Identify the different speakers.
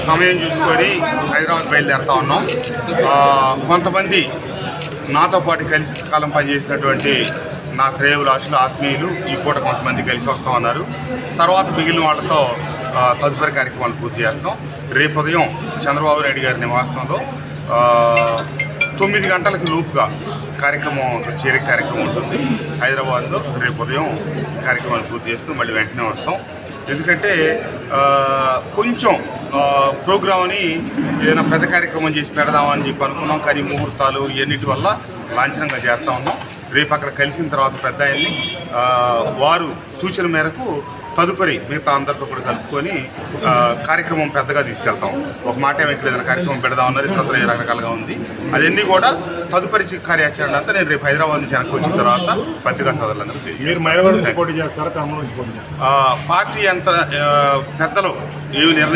Speaker 1: సమయం చూసుకొని హైదరాబాద్ బయలుదేరుతా ఉన్నాం. కొంతమంది నాతో పాటు కలిసి కాలం పనిచేసినటువంటి నా శ్రేయోభిలాషులు ఆత్మీయులు ఈ పూట కొంతమంది కలిసి వస్తూ ఉన్నారు. తర్వాత మిగిలిన వాళ్ళతో తదుపరి కార్యక్రమాలు పూర్తి చేస్తాం. రేపు ఉదయం చంద్రబాబు నాయుడు గారి నివాసంలో 9 గంటలకు లోపుగా చేరిక కార్యక్రమం ఉంటుంది హైదరాబాద్లో. రేపు ఉదయం కార్యక్రమాలు పూర్తి చేసుకుని మళ్ళీ వెంటనే వస్తాం. ఎందుకంటే కొంచెం ప్రోగ్రామ్ని ఏదైనా పెద్ద కార్యక్రమం చేసి పెడదామని చెప్పి అనుకున్నాం, కానీ ముహూర్తాలు ఇవన్నిటి వల్ల లాంఛనంగా చేస్తూ ఉన్నాం. రేపు అక్కడ కలిసిన తర్వాత పెద్ద ఆయన్ని వారు సూచన మేరకు తదుపరి మిగతా అందరితో కూడా కలుపుకొని కార్యక్రమం పెద్దగా తీసుకెళ్తాం. ఒక మాట ఏమైతే ఏదైనా కార్యక్రమం పెడదామన్నారు, ఇతర రకరకాలుగా ఉంది. అవన్నీ కూడా తదుపరి కార్యాచరణ అంతా నేను రేపు హైదరాబాద్ నుంచి వెనక్కి వచ్చిన తర్వాత పత్రికా సోదరులందరూ
Speaker 2: పోటీ చేస్తారా?
Speaker 1: పార్టీ అంత పెద్దలు ఏమి నిర్ణయం